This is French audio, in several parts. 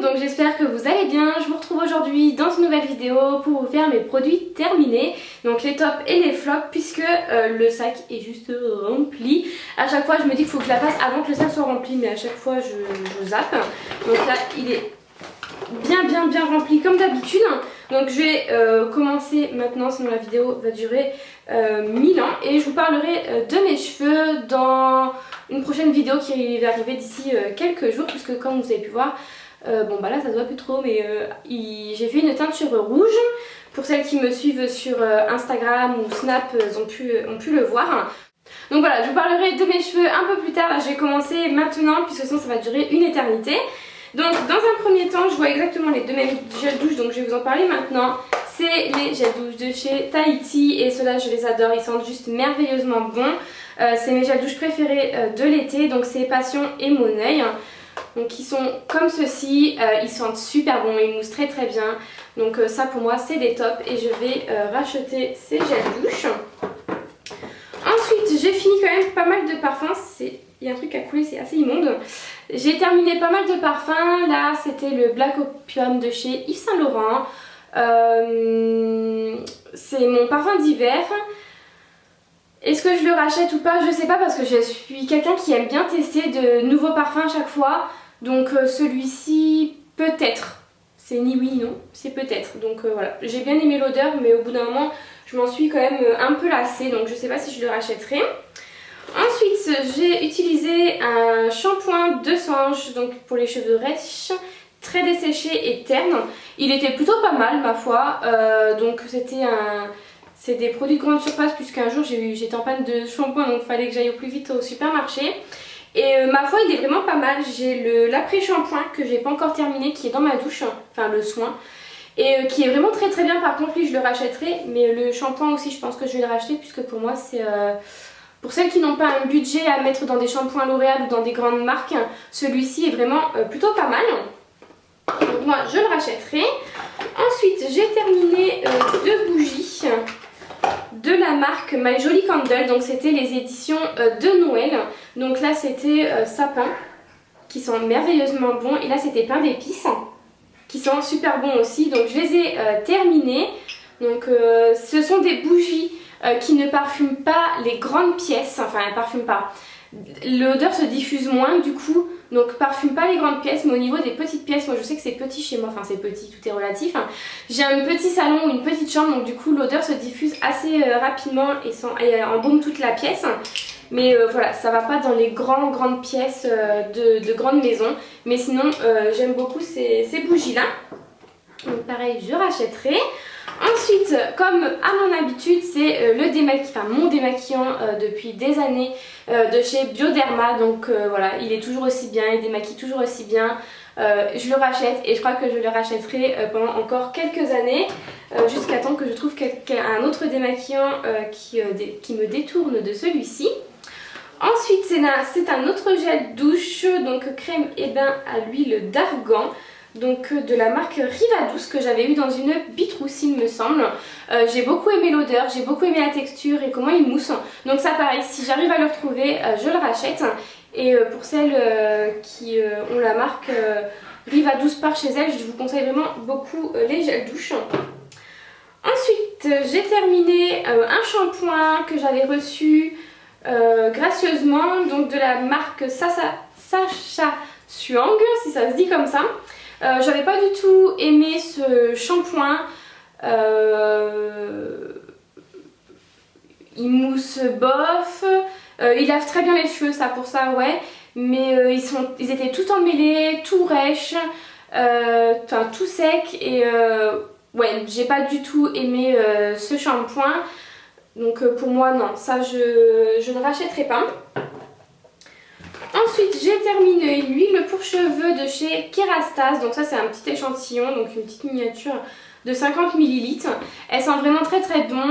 donc j'espère que vous allez bien. Je vous retrouve aujourd'hui dans une nouvelle vidéo pour vous faire mes produits terminés, donc les tops et les flops, puisque le sac est juste rempli. À chaque fois je me dis qu'il faut que je la fasse avant que le sac soit rempli, mais à chaque fois je zappe. Donc là il est bien rempli comme d'habitude. Donc je vais commencer maintenant, sinon la vidéo va durer 1000 ans, et je vous parlerai de mes cheveux dans une prochaine vidéo qui va arriver d'ici quelques jours, puisque comme vous avez pu voir, bon bah là ça se voit plus trop, mais j'ai fait une teinture rouge. Pour celles qui me suivent sur Instagram ou Snap, ont pu le voir. Donc voilà, je vous parlerai de mes cheveux un peu plus tard. Là je vais commencer maintenant, puisque sinon ça va durer une éternité. Donc dans un premier temps, je vois exactement les deux mêmes gels douche, donc je vais vous en parler maintenant. C'est les gels douche de chez Tahiti, et ceux-là je les adore, ils sentent juste merveilleusement bon. C'est mes gels douche préférés de l'été, donc c'est Passion et Mon Oeil. Donc ils sont comme ceci, ils sentent super bon, ils moussent très bien. Donc ça pour moi c'est des tops, et je vais racheter ces gels douche. Ensuite j'ai fini quand même pas mal de parfums, il y a un truc à couler, c'est assez immonde. J'ai terminé pas mal de parfums. Là c'était le Black Opium de chez Yves Saint Laurent. C'est mon parfum d'hiver. Est-ce que je le rachète ou pas? Je sais pas, parce que je suis quelqu'un qui aime bien tester de nouveaux parfums à chaque fois. Donc celui-ci peut-être. C'est ni oui ni non, c'est peut-être. Donc voilà, j'ai bien aimé l'odeur, mais au bout d'un moment je m'en suis quand même un peu lassée, donc je sais pas si je le rachèterai. Ensuite j'ai utilisé un shampoing de Sange, donc pour les cheveux rêches, très desséché et terne. Il était plutôt pas mal ma foi, donc c'est des produits de grande surface, puisqu'un jour j'étais en panne de shampoing, donc il fallait que j'aille au plus vite au supermarché. Et ma foi il est vraiment pas mal. J'ai l'après-shampoing que j'ai pas encore terminé, qui est dans ma douche, enfin le soin, et qui est vraiment très bien. Par contre lui je le rachèterai, mais le shampoing aussi je pense que je vais le racheter, puisque pour moi c'est... Pour celles qui n'ont pas un budget à mettre dans des shampoings L'Oréal ou dans des grandes marques, celui-ci est vraiment plutôt pas mal. Donc moi je le rachèterai. Ensuite j'ai terminé deux bougies de la marque My Jolly Candle. Donc c'était les éditions de Noël. Donc là c'était sapin, qui sont merveilleusement bons. Et là c'était pain d'épices, qui sont super bons aussi. Donc je les ai terminés. Donc ce sont des bougies qui ne parfument pas les grandes pièces. Enfin elles ne parfument pas. L'odeur se diffuse moins du coup, donc parfume pas les grandes pièces, mais au niveau des petites pièces, moi je sais que c'est petit chez moi, enfin c'est petit, tout est relatif. J'ai un petit salon ou une petite chambre, donc du coup l'odeur se diffuse assez rapidement et embaume toute la pièce. Mais voilà, ça va pas dans les grandes pièces de grandes maisons. Mais sinon j'aime beaucoup ces bougies là. Donc pareil, je rachèterai. Ensuite, comme à mon habitude, c'est mon démaquillant depuis des années de chez Bioderma. Donc voilà, il est toujours aussi bien, il démaquille toujours aussi bien. Je le rachète, et je crois que je le rachèterai pendant encore quelques années, jusqu'à temps que je trouve un autre démaquillant qui me détourne de celui-ci. Ensuite c'est un autre gel douche, donc crème ébin à l'huile d'argan, donc de la marque Rivadouce, que j'avais eu dans une Bitrousse il me semble. J'ai beaucoup aimé l'odeur, j'ai beaucoup aimé la texture et comment il mousse. Donc ça pareil, si j'arrive à le retrouver, je le rachète. Et pour celles qui ont la marque Rivadouce par chez elles, je vous conseille vraiment beaucoup les gels douche. Ensuite j'ai terminé un shampoing que j'avais reçu gracieusement, donc de la marque Sacha Suang, si ça se dit comme ça. J'avais pas du tout aimé ce shampoing. Il mousse bof. Il lave très bien les cheveux, ça pour ça ouais. Mais ils étaient tout emmêlés, tout rêches, enfin tout sec. Et ouais, j'ai pas du tout aimé ce shampoing. Donc pour moi non, ça je ne rachèterai pas. Ensuite j'ai terminé l'huile pour cheveux de chez Kerastase. Donc ça c'est un petit échantillon, donc une petite miniature de 50 ml. Elle sent vraiment très bon.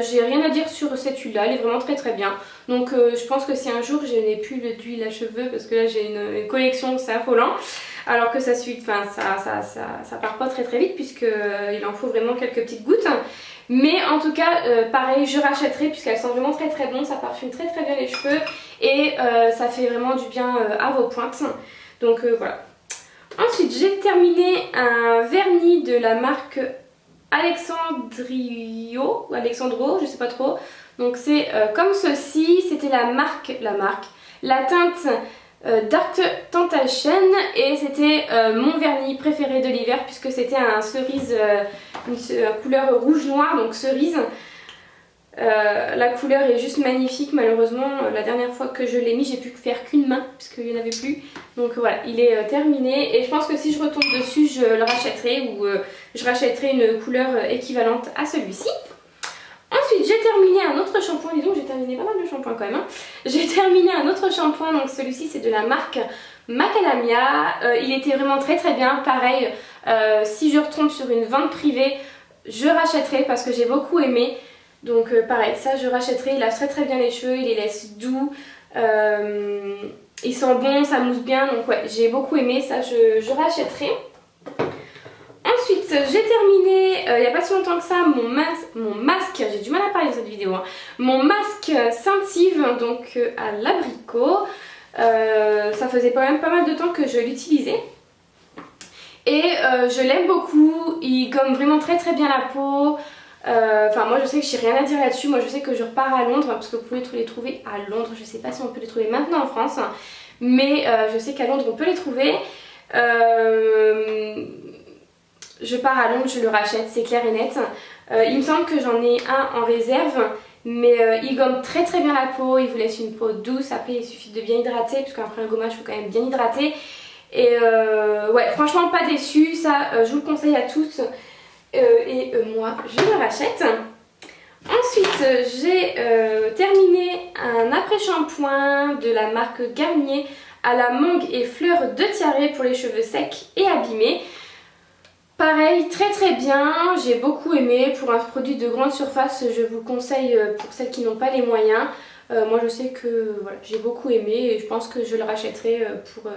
J'ai rien à dire sur cette huile là, elle est vraiment très bien. Donc je pense que si un jour je n'ai plus d'huile à cheveux, parce que là j'ai une collection, c'est affolant. Alors que ça part pas très vite, puisqu'il en faut vraiment quelques petites gouttes. Mais en tout cas pareil, je rachèterai, puisqu'elle sent vraiment très bon, ça parfume très bien les cheveux, et ça fait vraiment du bien à vos pointes. Donc voilà. Ensuite j'ai terminé un vernis de la marque Alexandrio, ou Alexandro, je sais pas trop. Donc c'est comme ceci, c'était la teinte Dark Temptation et c'était mon vernis préféré de l'hiver puisque c'était un cerise, une couleur rouge noir, donc cerise. La couleur est juste magnifique. Malheureusement la dernière fois que je l'ai mis j'ai pu faire qu'une main puisqu'il n'y en avait plus. Donc voilà, il est terminé et je pense que si je retombe dessus je le rachèterai ou je rachèterai une couleur équivalente à celui-ci. Ensuite j'ai terminé un autre shampoing, dis donc j'ai terminé pas mal de shampoings quand même hein. J'ai terminé un autre shampoing, donc celui-ci c'est de la marque Macadamia. Il était vraiment très très bien, pareil si je retombe sur une vente privée je rachèterai parce que j'ai beaucoup aimé. Donc pareil, ça je rachèterai, il lave très très bien les cheveux, il les laisse doux, il sent bon, ça mousse bien, donc ouais j'ai beaucoup aimé, ça je rachèterai. Ensuite j'ai terminé, il n'y a pas si longtemps que ça, mon masque, j'ai du mal à parler dans cette vidéo, hein, mon masque Scentive, donc à l'abricot. Ça faisait quand même pas mal de temps que je l'utilisais. Et je l'aime beaucoup, il gomme vraiment très très bien la peau. Enfin moi je sais que j'ai rien à dire là-dessus, moi je sais que je repars à Londres parce que vous pouvez les trouver à Londres, je sais pas si on peut les trouver maintenant en France, mais je sais qu'à Londres on peut les trouver. Je pars à Londres, je le rachète, c'est clair et net. Il me semble que j'en ai un en réserve, mais il gomme très très bien la peau, il vous laisse une peau douce, après il suffit de bien hydrater, parce qu'après un gommage il faut quand même bien hydrater. Et ouais franchement pas déçue, ça je vous le conseille à tous. Moi je le rachète. Ensuite j'ai terminé un après-shampoing de la marque Garnier à la mangue et fleurs de tiare pour les cheveux secs et abîmés. Pareil, très très bien, j'ai beaucoup aimé. Pour un produit de grande surface je vous conseille pour celles qui n'ont pas les moyens. Moi je sais que voilà, j'ai beaucoup aimé et je pense que je le rachèterai pour...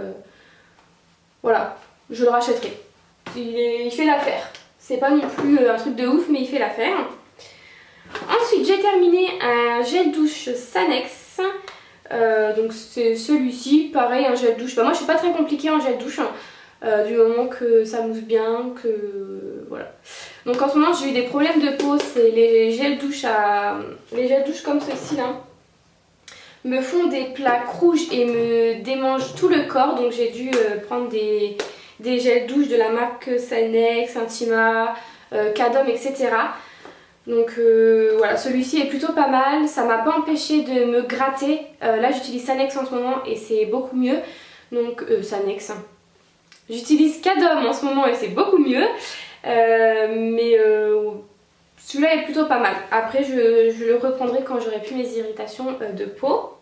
voilà, je le rachèterai. Il fait l'affaire. C'est pas non plus un truc de ouf, mais il fait l'affaire. Ensuite, j'ai terminé un gel douche Sanex. Donc c'est celui-ci, pareil, un gel douche. Bah, moi, je suis pas très compliquée en gel douche. Du moment que ça mousse bien, que voilà. Donc en ce moment, j'ai eu des problèmes de peau. C'est les gels douches comme ceci là me font des plaques rouges et me démangent tout le corps. Donc j'ai dû prendre des gels douche de la marque Sanex, Intima, Cadom, etc. Donc voilà, celui-ci est plutôt pas mal, ça m'a pas empêché de me gratter. Là j'utilise Sanex en ce moment et c'est beaucoup mieux. Donc Sanex, j'utilise Cadom en ce moment et c'est beaucoup mieux. Mais celui-là est plutôt pas mal. Après je le reprendrai quand j'aurai plus mes irritations de peau.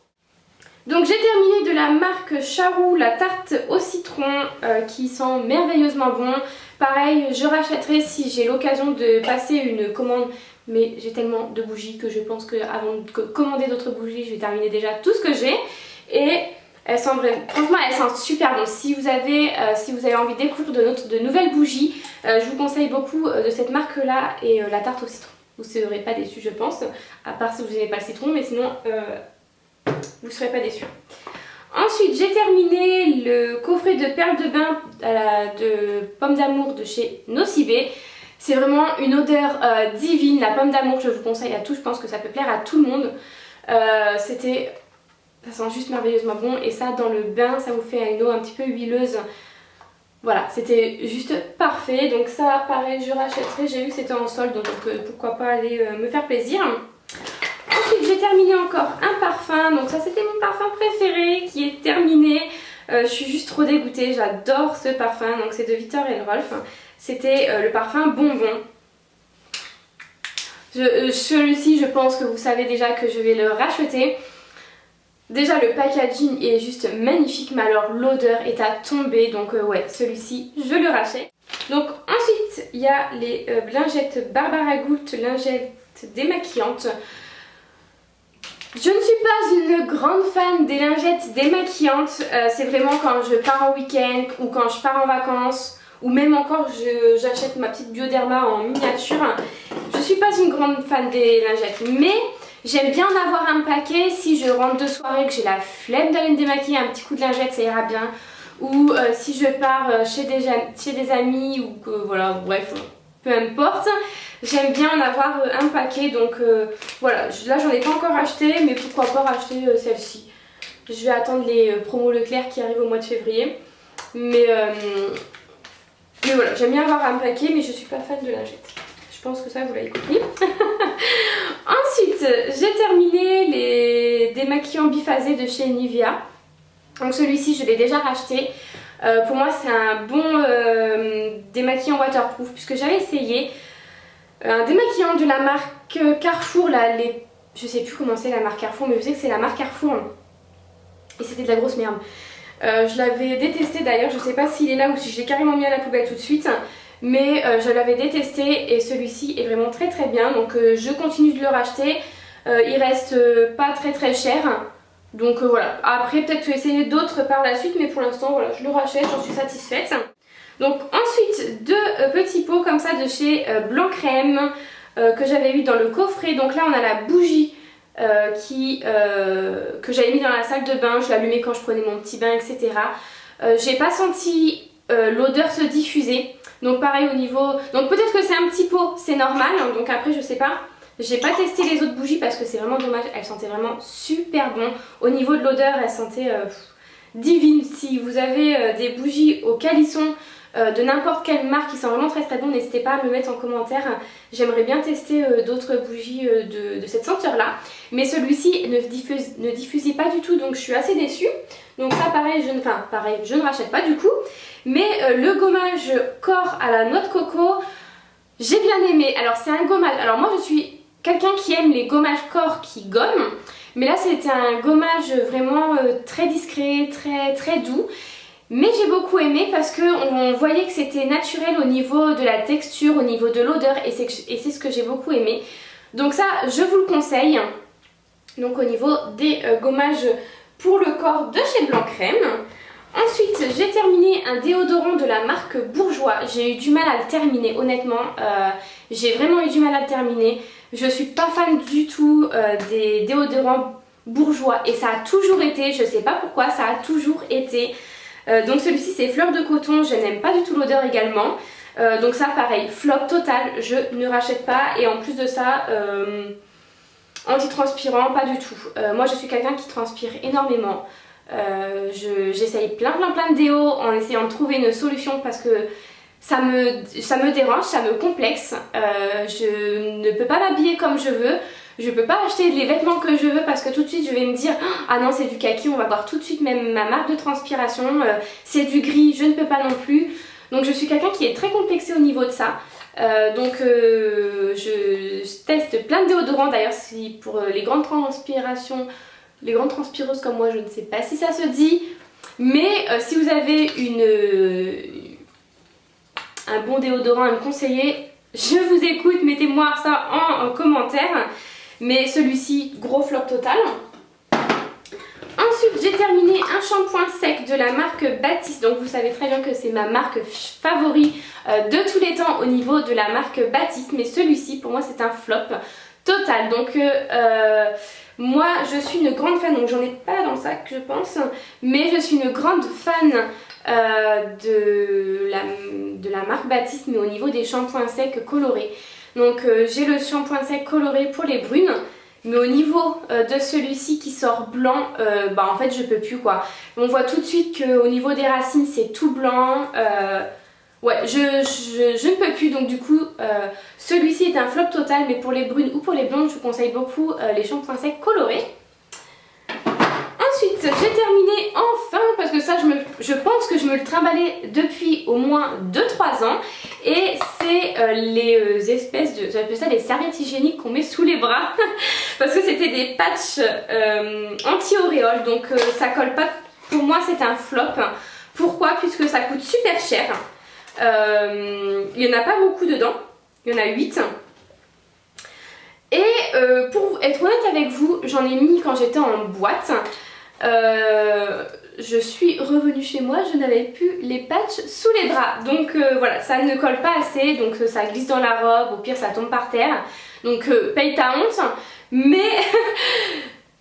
Donc j'ai terminé de la marque Charou la tarte au citron qui sent merveilleusement bon. Pareil, je rachèterai si j'ai l'occasion de passer une commande, mais j'ai tellement de bougies que je pense qu'avant de commander d'autres bougies, je vais terminer déjà tout ce que j'ai. Et elles sentent vraiment, franchement elles sentent super bon. Si vous avez envie de découvrir de nouvelles bougies, je vous conseille beaucoup de cette marque là et la tarte au citron. Vous ne serez pas déçus je pense, à part si vous n'aimez pas le citron, mais sinon... vous ne serez pas déçus. Ensuite j'ai terminé le coffret de perles de bain de pomme d'amour de chez Nocibé. C'est vraiment une odeur divine, la pomme d'amour, je vous conseille à tous, je pense que ça peut plaire à tout le monde. Ça sent juste merveilleusement bon et ça dans le bain ça vous fait une eau un petit peu huileuse. Voilà, c'était juste parfait, donc ça pareil je rachèterai, j'ai vu que c'était en solde donc pourquoi pas aller me faire plaisir. Ensuite j'ai terminé encore un parfum, donc ça c'était mon parfum préféré qui est terminé. Je suis juste trop dégoûtée, j'adore ce parfum, donc c'est de Viktor & Rolf. C'était le parfum bonbon. Celui-ci je pense que vous savez déjà que je vais le racheter. Déjà le packaging est juste magnifique, mais alors l'odeur est à tomber, donc ouais celui-ci je le rachète. Donc ensuite il y a les lingettes Barbara Goutte, lingettes démaquillantes. Je ne suis pas une grande fan des lingettes démaquillantes, c'est vraiment quand je pars en week-end ou quand je pars en vacances ou même encore j'achète ma petite Bioderma en miniature. Je suis pas une grande fan des lingettes, mais j'aime bien en avoir un paquet si je rentre de soirée, que j'ai la flemme d'aller me démaquiller, un petit coup de lingette ça ira bien. ou si je pars chez des amis ou que voilà, bref, peu importe. J'aime bien en avoir un paquet, donc voilà, là j'en ai pas encore acheté, mais pourquoi pas racheter celle-ci. Je vais attendre les promos Leclerc qui arrivent au mois de février. Mais voilà, j'aime bien avoir un paquet, mais je suis pas fan de lingettes. Je pense que ça vous l'avez compris. Ensuite, j'ai terminé les démaquillants biphasés de chez Nivea. Donc celui-ci je l'ai déjà racheté. Pour moi c'est un bon démaquillant waterproof puisque j'avais essayé un démaquillant de la marque Carrefour là, je sais plus comment c'est la marque Carrefour, mais je sais que c'est la marque Carrefour et c'était de la grosse merde. Je l'avais détesté d'ailleurs, je sais pas s'il est là ou si je l'ai carrément mis à la poubelle tout de suite, mais je l'avais détesté et celui-ci est vraiment très très bien, donc je continue de le racheter. Il reste pas très très cher, donc voilà. Après peut-être que essayer d'autres par la suite, mais pour l'instant voilà, je le rachète, j'en suis satisfaite. Donc ensuite deux petits pots comme ça de chez Blanc Crème que j'avais eu dans le coffret. Donc là on a la bougie que j'avais mis dans la salle de bain, je l'allumais quand je prenais mon petit bain, etc. J'ai pas senti l'odeur se diffuser, donc pareil au niveau, donc peut-être que c'est un petit pot, c'est normal, hein, donc après je sais pas. J'ai pas testé les autres bougies parce que c'est vraiment dommage, elles sentaient vraiment super bon. Au niveau de l'odeur, elles sentaient divines. Si vous avez des bougies au calisson de n'importe quelle marque qui sont vraiment très très bon, n'hésitez pas à me mettre en commentaire. J'aimerais bien tester d'autres bougies de cette senteur là, mais celui-ci ne diffusait pas du tout, donc je suis assez déçue. Donc ça pareil, je ne rachète pas du coup. Mais le gommage corps à la noix de coco, j'ai bien aimé. Alors c'est un gommage, alors moi je suis quelqu'un qui aime les gommages corps qui gomment, mais là c'était un gommage vraiment très discret, très très doux. Mais j'ai beaucoup aimé parce qu'on voyait que c'était naturel au niveau de la texture, au niveau de l'odeur, et c'est ce que j'ai beaucoup aimé. Donc ça, je vous le conseille. Donc au niveau des gommages pour le corps de chez Blanc Crème. Ensuite, j'ai terminé un déodorant de la marque Bourjois. J'ai eu du mal à le terminer, honnêtement. J'ai vraiment eu du mal à le terminer. Je suis pas fan du tout des déodorants Bourjois, et ça a toujours été, je sais pas pourquoi, ça a toujours été. Donc celui-ci c'est fleur de coton, je n'aime pas du tout l'odeur également. Donc ça pareil, flop total, je ne rachète pas. Et en plus de ça, anti-transpirant, pas du tout. Moi je suis quelqu'un qui transpire énormément. J'essaye plein de déos en essayant de trouver une solution parce que ça me dérange, ça me complexe. Je ne peux pas m'habiller comme je veux. Je peux pas acheter les vêtements que je veux parce que tout de suite je vais me dire ah non c'est du kaki, on va voir tout de suite même ma marque de transpiration, c'est du gris, je ne peux pas non plus. Donc je suis quelqu'un qui est très complexé au niveau de ça. Je teste plein de déodorants d'ailleurs, si pour les grandes transpirations, les grandes transpireuses comme moi, je ne sais pas si ça se dit. Mais si vous avez un bon déodorant à me conseiller, je vous écoute, mettez-moi ça en commentaire. Mais celui-ci, gros flop total. Ensuite, j'ai terminé un shampoing sec de la marque Baptiste. Donc vous savez très bien que c'est ma marque favorite de tous les temps au niveau de la marque Baptiste. Mais celui-ci, pour moi, c'est un flop total. Donc moi, je suis une grande fan, donc j'en ai pas dans le sac, je pense. Mais je suis une grande fan de la marque Baptiste, mais au niveau des shampoings secs colorés. Donc j'ai le shampoing sec coloré pour les brunes, mais au niveau de celui-ci qui sort blanc, en fait je peux plus quoi. On voit tout de suite qu'au niveau des racines c'est tout blanc. Ouais, je ne peux plus, donc du coup celui-ci est un flop total, mais pour les brunes ou pour les blondes je vous conseille beaucoup les shampoings secs colorés. Ensuite j'ai terminé enfin, parce que ça je pense que je me le trimballais depuis au moins 2-3 ans, et c'est les espèces de, j'appelle ça les serviettes hygiéniques qu'on met sous les bras parce que c'était des patchs anti-auréoles, donc ça colle pas. Pour moi c'est un flop. Pourquoi? Puisque ça coûte super cher. Il n'y en a pas beaucoup dedans, il y en a 8. Et pour être honnête avec vous, j'en ai mis quand j'étais en boîte. Je suis revenue chez moi, je n'avais plus les patchs sous les bras. Donc voilà, ça ne colle pas assez, donc ça glisse dans la robe, au pire ça tombe par terre. Donc paye ta honte. Mais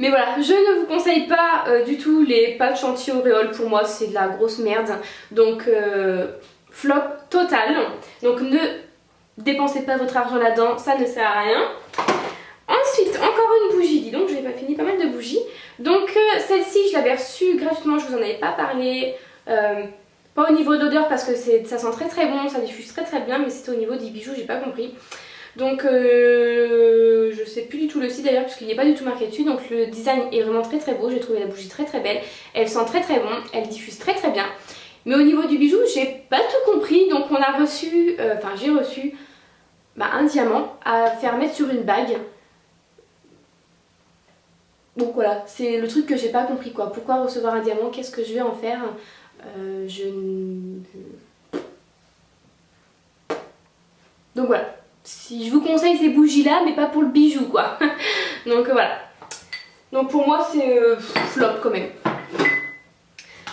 Mais voilà, je ne vous conseille pas du tout les patchs anti-auréoles, pour moi c'est de la grosse merde. Donc flop total. Donc ne dépensez pas votre argent là-dedans, ça ne sert à rien. Ensuite, encore une bougie, dis donc, j'ai pas fini pas mal de bougies. Donc celle-ci, je l'avais reçue gratuitement, je vous en avais pas parlé. Pas au niveau de l'odeur parce que ça sent très très bon, ça diffuse très très bien, mais c'était au niveau des bijoux, j'ai pas compris. Donc je sais plus du tout le site d'ailleurs parce qu'il n'y a pas du tout marqué dessus. Donc le design est vraiment très très beau, j'ai trouvé la bougie très très belle. Elle sent très très bon, elle diffuse très très bien. Mais au niveau du bijou, j'ai pas tout compris. Donc on a reçu, enfin j'ai reçu un diamant à faire mettre sur une bague. Donc voilà, c'est le truc que j'ai pas compris quoi. Pourquoi recevoir un diamant? Qu'est-ce que je vais en faire? Donc voilà. Si je vous conseille ces bougies là, mais pas pour le bijou quoi. Donc voilà. Donc pour moi c'est flop quand même.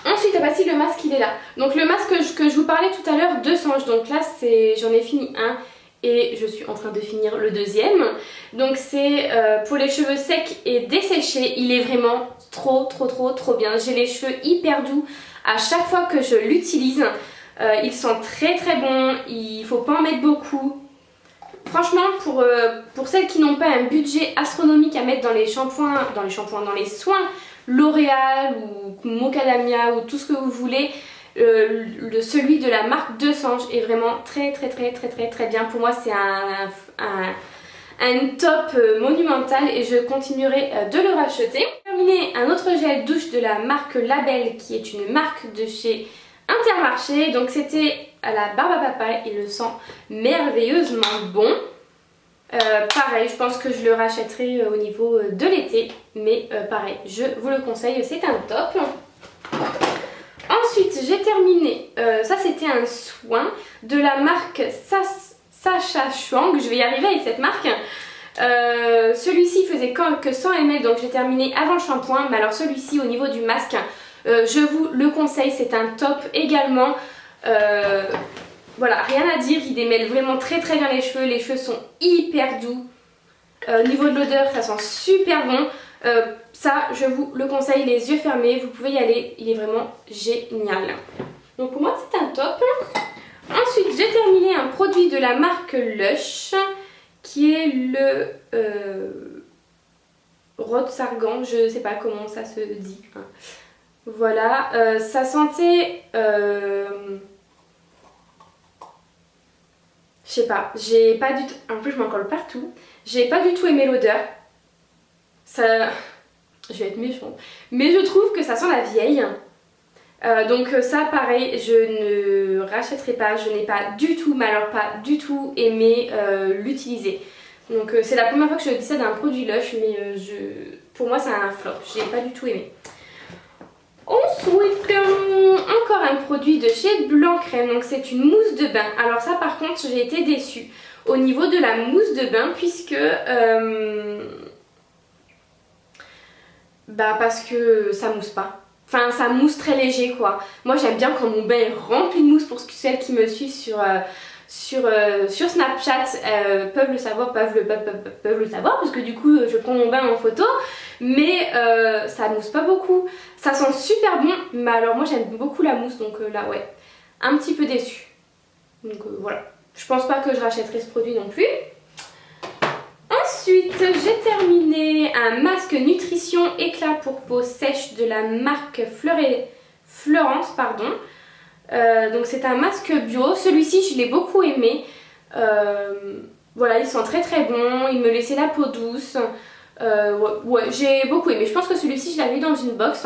Ensuite, voici le masque, il est là. Donc le masque que je vous parlais tout à l'heure, 200. Donc là j'en ai fini un et je suis en train de finir le deuxième. Donc c'est pour les cheveux secs et desséchés. Il est vraiment trop bien. J'ai les cheveux hyper doux à chaque fois que je l'utilise. Il sent très très bon. Il faut pas en mettre beaucoup. Franchement, pour celles qui n'ont pas un budget astronomique à mettre dans les shampoings, dans les soins L'Oréal ou Macadamia ou tout ce que vous voulez, celui de la marque Desange est vraiment très bien. Pour moi, c'est un top monumental et je continuerai de le racheter. Terminé, un autre gel douche de la marque Label qui est une marque de chez Intermarché. Donc c'était à la barbe à papa, il le sent merveilleusement bon. Pareil, je pense que je le rachèterai au niveau de l'été, mais pareil, je vous le conseille, c'est un top. Ensuite, j'ai terminé, ça c'était un soin de la marque Sacha Chuang, je vais y arriver avec cette marque. Celui-ci faisait que 100 ml, donc j'ai terminé avant le shampoing, mais alors celui-ci au niveau du masque, je vous le conseille, c'est un top également. Voilà, rien à dire, il démêle vraiment très bien les cheveux sont hyper doux. Au niveau de l'odeur, ça sent super bon. Ça, je vous le conseille, les yeux fermés, vous pouvez y aller, il est vraiment génial. Donc pour moi, c'est un top. Ensuite, j'ai terminé un produit de la marque Lush, qui est le Rod Sargan, je sais pas comment ça se dit. Hein. Voilà, ça sentait... je sais pas, j'ai pas du tout... En plus je m'en colle partout. J'ai pas du tout aimé l'odeur. Ça... Je vais être méchante. Mais je trouve que ça sent la vieille. Donc ça pareil, je ne rachèterai pas. Je n'ai pas du tout, mais alors pas du tout aimé l'utiliser. Donc c'est la première fois que je dis ça d'un produit Lush. Mais pour moi c'est un flop. J'ai pas du tout aimé. Ensuite, encore un produit de chez Blanc Crème, donc c'est une mousse de bain. Alors ça par contre j'ai été déçue au niveau de la mousse de bain puisque parce que ça mousse pas. Enfin ça mousse très léger quoi. Moi j'aime bien quand mon bain est rempli de mousse. Pour celles qui me suivent sur Snapchat peuvent le savoir, peuvent le savoir parce que du coup je prends mon bain en photo. Mais ça mousse pas beaucoup, ça sent super bon, mais alors moi j'aime beaucoup la mousse donc là ouais, un petit peu déçue. Donc voilà, je pense pas que je rachèterai ce produit non plus. Ensuite j'ai terminé un masque nutrition éclat pour peau sèche de la marque Florence pardon. Donc c'est un masque bio, celui-ci je l'ai beaucoup aimé. Voilà, il sent très bon, il me laissait la peau douce. Ouais, j'ai beaucoup aimé. Je pense que celui-ci je l'avais eu dans une box.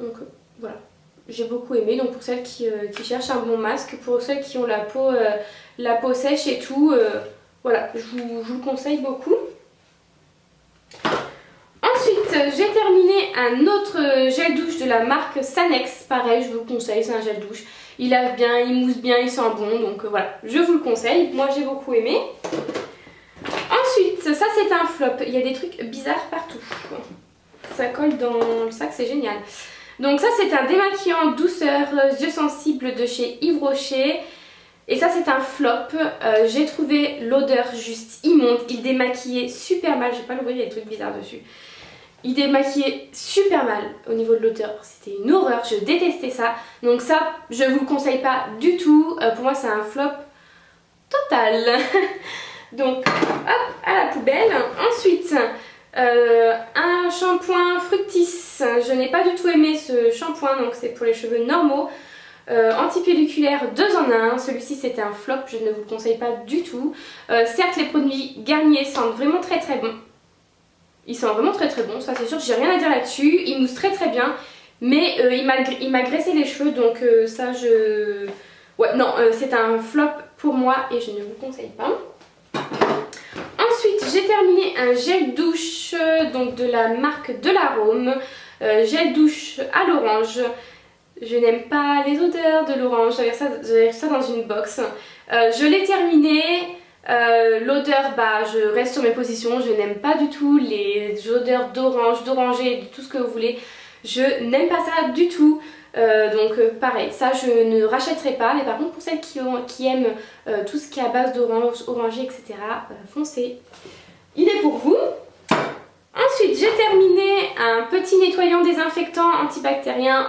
Donc voilà, j'ai beaucoup aimé. Donc pour celles qui cherchent un bon masque, pour celles qui ont la peau sèche et tout, voilà, je vous le conseille beaucoup. Ensuite, j'ai terminé un autre gel douche de la marque Sanex. Pareil, je vous le conseille, c'est un gel douche. Il lave bien, il mousse bien, il sent bon. Donc voilà, je vous le conseille. Moi j'ai beaucoup aimé. Ensuite, ça c'est un flop, il y a des trucs bizarres partout. Ça colle dans le sac, c'est génial. Donc ça c'est un démaquillant douceur yeux sensibles de chez Yves Rocher. Et ça c'est un flop, j'ai trouvé l'odeur juste immonde, il démaquillait super mal, je vais pas l'ouvrir, il y a des trucs bizarres dessus. il démaquillait super mal au niveau de l'odeur, c'était une horreur, je détestais ça. Donc ça, je vous le conseille pas du tout, pour moi c'est un flop total. Donc hop, à la poubelle. Ensuite, un shampoing Fructis, je n'ai pas du tout aimé ce shampoing, donc c'est pour les cheveux normaux. Antipelliculaire 2 en 1, celui-ci c'était un flop, je ne vous le conseille pas du tout. Certes les produits Garnier sentent vraiment très bons, ils sentent vraiment très bons, ça c'est sûr, j'ai rien à dire là-dessus, ils moussent très bien, mais il m'a graissé les cheveux, donc ça je... Ouais non, c'est un flop pour moi et je ne vous conseille pas. Ensuite j'ai terminé un gel douche donc de la marque de l'Arôme, gel douche à l'orange. Je n'aime pas les odeurs de l'orange, j'avais ça dans une box. Je l'ai terminé, l'odeur, bah je reste sur mes positions, je n'aime pas du tout les odeurs d'orange, d'oranger, tout ce que vous voulez. Je n'aime pas ça du tout, donc pareil, ça je ne rachèterai pas, mais par contre pour celles qui aiment tout ce qui est à base d'orange, orangé, etc., foncez, il est pour vous. Ensuite, j'ai terminé un petit nettoyant désinfectant antibactérien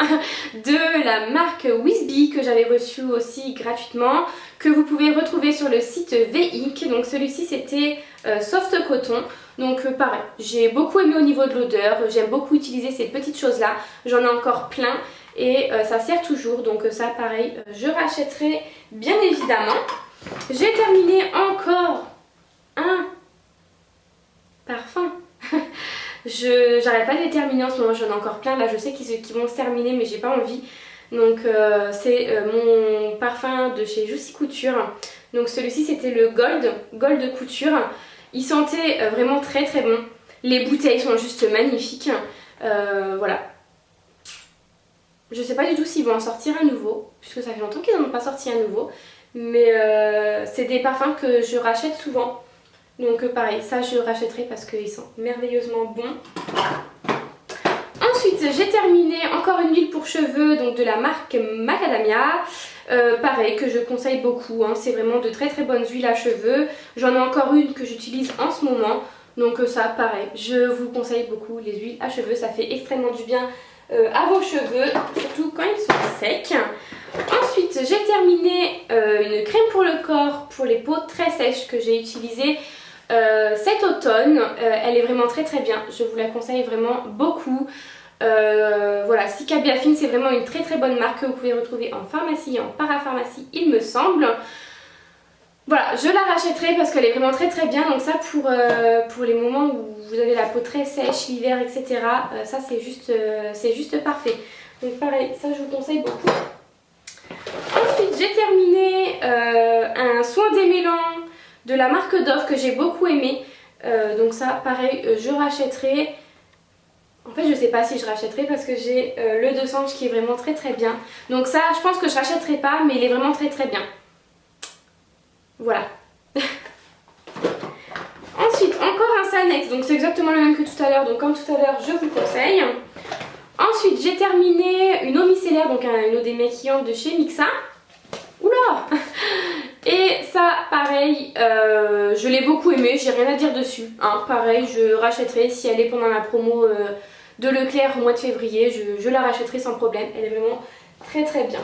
de la marque Whisby que j'avais reçu aussi gratuitement, que vous pouvez retrouver sur le site V-Ink. Donc celui-ci c'était Soft Coton. Donc pareil, j'ai beaucoup aimé au niveau de l'odeur, j'aime beaucoup utiliser ces petites choses là, j'en ai encore plein et ça sert toujours, donc ça pareil, je rachèterai bien évidemment. J'ai terminé encore un parfum. J'arrête pas de les terminer en ce moment, j'en ai encore plein là, je sais qu'ils vont se terminer mais j'ai pas envie. Donc c'est mon parfum de chez Juicy Couture. Donc celui-ci c'était le Gold Couture. Il sentait vraiment très bon. Les bouteilles sont juste magnifiques. Voilà. Je sais pas du tout s'ils vont en sortir un nouveau, puisque ça fait longtemps qu'ils n'en ont pas sorti un nouveau. Mais c'est des parfums que je rachète souvent. Donc pareil, ça je rachèterai parce qu'ils sont merveilleusement bons. Ensuite j'ai terminé encore une huile pour cheveux donc de la marque Macadamia. Pareil que je conseille beaucoup, hein. C'est vraiment de très bonnes huiles à cheveux. J'en ai encore une que j'utilise en ce moment. Donc ça pareil, je vous conseille beaucoup les huiles à cheveux, ça fait extrêmement du bien à vos cheveux, surtout quand ils sont secs. Ensuite j'ai terminé une crème pour le corps pour les peaux très sèches que j'ai utilisée cet automne. Elle est vraiment très bien, je vous la conseille vraiment beaucoup. Voilà, Cica Biafine c'est vraiment une très bonne marque que vous pouvez retrouver en pharmacie et en parapharmacie il me semble. Voilà, je la rachèterai parce qu'elle est vraiment très bien, donc ça pour les moments où vous avez la peau très sèche, l'hiver, etc. Ça c'est juste parfait. Donc pareil, ça je vous conseille beaucoup. Ensuite j'ai terminé un soin démêlant de la marque Dove que j'ai beaucoup aimé. Donc ça pareil, je rachèterai. En fait je sais pas si je rachèterai parce que j'ai le de Sange qui est vraiment très bien. Donc ça je pense que je rachèterai pas, mais il est vraiment très bien. Voilà. Ensuite encore un Sanex, donc c'est exactement le même que tout à l'heure, donc comme tout à l'heure je vous le conseille. Ensuite j'ai terminé une eau micellaire, donc une eau démaquillante de chez Mixa. Oula. Et ça pareil, je l'ai beaucoup aimé, j'ai rien à dire dessus, hein. Pareil je rachèterai si elle est pendant la promo de Leclerc au mois de février, je la rachèterai sans problème, elle est vraiment très bien.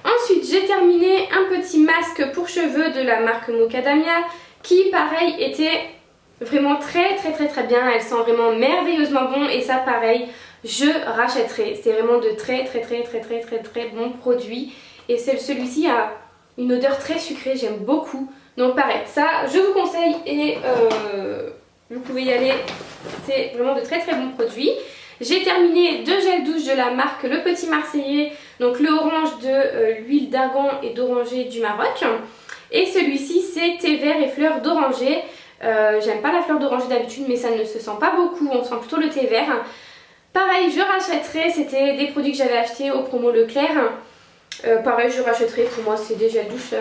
Ensuite j'ai terminé un petit masque pour cheveux de la marque Macadamia qui pareil était vraiment très bien, elle sent vraiment merveilleusement bon et ça pareil je rachèterai, c'est vraiment de très bons produits et celui-ci a une odeur très sucrée, j'aime beaucoup, donc pareil ça je vous conseille et vous pouvez y aller, c'est vraiment de très bons produits. J'ai terminé 2 gels douche de la marque Le Petit Marseillais, donc le orange de l'huile d'argan et d'oranger du Maroc. Et celui-ci c'est thé vert et fleurs d'oranger. J'aime pas la fleur d'oranger d'habitude mais ça ne se sent pas beaucoup, on sent plutôt le thé vert. Pareil je rachèterai, c'était des produits que j'avais achetés au promo Leclerc. Pareil je rachèterai, pour moi c'est des gels douche,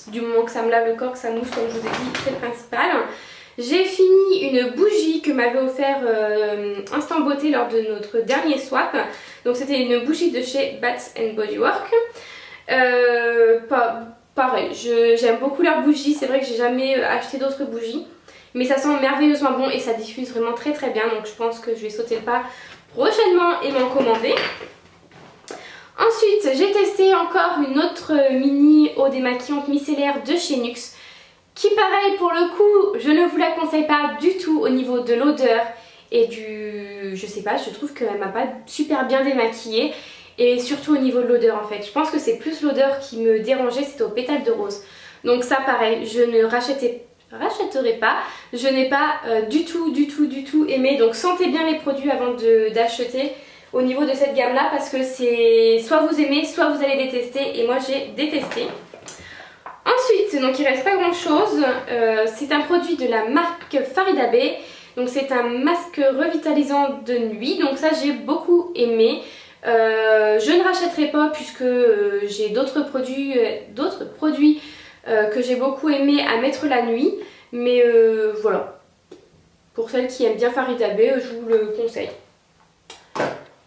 du moment que ça me lave le corps, que ça mousse comme je vous ai dit, c'est le principal. J'ai fini une bougie que m'avait offert Instant Beauté lors de notre dernier swap. Donc c'était une bougie de chez Bath Body Works. Pareil, j'aime beaucoup leurs bougies. C'est vrai que j'ai jamais acheté d'autres bougies. mais ça sent merveilleusement bon et ça diffuse vraiment très très bien, donc je pense que je vais sauter le pas prochainement et m'en commander. Ensuite, j'ai testé encore une autre mini eau démaquillante micellaire de chez NYX qui, pareil, pour le coup, je ne vous la conseille pas du tout au niveau de l'odeur et du... je sais pas, je trouve qu'elle m'a pas super bien démaquillée et surtout au niveau de l'odeur en fait. Je pense que c'est plus l'odeur qui me dérangeait, c'était au pétale de rose. Donc ça, pareil, je ne rachèterai pas. Je n'ai pas du tout aimé, donc sentez bien les produits avant d'acheter au niveau de cette gamme là parce que c'est soit vous aimez soit vous allez détester et moi j'ai détesté. Ensuite, donc il reste pas grand chose, c'est un produit de la marque Farida Bey, donc c'est un masque revitalisant de nuit, donc ça j'ai beaucoup aimé. Je ne rachèterai pas puisque j'ai d'autres produits que j'ai beaucoup aimé à mettre la nuit, mais voilà, pour celles qui aiment bien Farida Bey, je vous le conseille.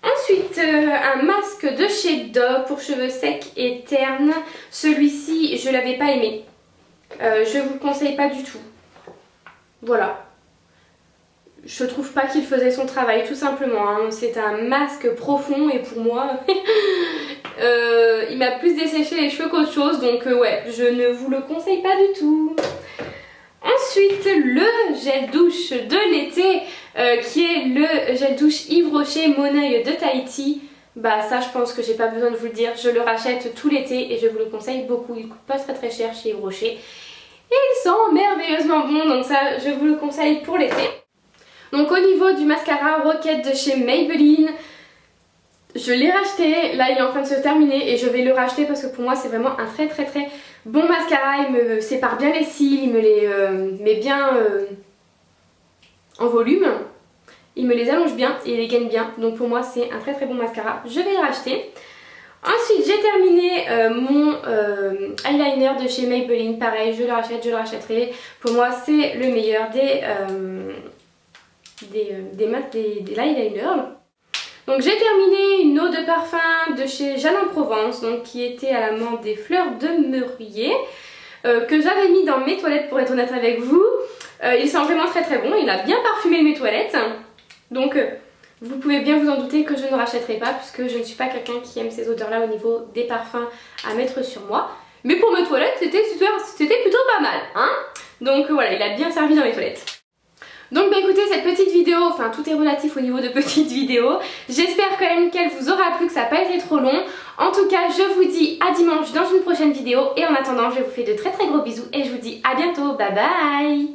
Ensuite, un masque de chez Dove pour cheveux secs et ternes. Celui-ci, je l'avais pas aimé. Je vous le conseille pas du tout. Voilà. Je trouve pas qu'il faisait son travail, tout simplement. Hein. C'est un masque profond et pour moi, il m'a plus desséché les cheveux qu'autre chose. Donc ouais, je ne vous le conseille pas du tout. Ensuite, le gel douche de l'été qui est le gel douche Yves Rocher Mon Oeil de Tahiti. Bah ça, je pense que j'ai pas besoin de vous le dire, je le rachète tout l'été et je vous le conseille beaucoup. Il coûte pas très cher chez Yves Rocher et il sent merveilleusement bon, donc ça je vous le conseille pour l'été. Donc au niveau du mascara Rocket de chez Maybelline, je l'ai racheté, là il est en train de se terminer et je vais le racheter parce que pour moi c'est vraiment un très bon mascara. Il me sépare bien les cils, il me les met bien en volume, il me les allonge bien et les gagne bien, donc pour moi c'est un très bon mascara, je vais le racheter. Ensuite j'ai terminé mon eyeliner de chez Maybelline, pareil je le rachète, je le rachèterai, pour moi c'est le meilleur des eyeliners. Donc j'ai terminé une eau de parfum de chez Jeanne en Provence, donc qui était à la menthe des fleurs de mûrier, que j'avais mis dans mes toilettes pour être honnête avec vous. Il sent vraiment très bon, il a bien parfumé mes toilettes, donc vous pouvez bien vous en douter que je ne rachèterai pas puisque je ne suis pas quelqu'un qui aime ces odeurs là au niveau des parfums à mettre sur moi. Mais pour mes toilettes c'était plutôt pas mal, hein. Donc voilà, il a bien servi dans mes toilettes. Donc bah écoutez, cette petite vidéo, enfin tout est relatif au niveau de petites vidéos. J'espère quand même qu'elle vous aura plu, que ça n'a pas été trop long. En tout cas, je vous dis à dimanche dans une prochaine vidéo. Et en attendant, je vous fais de très gros bisous et je vous dis à bientôt. Bye bye.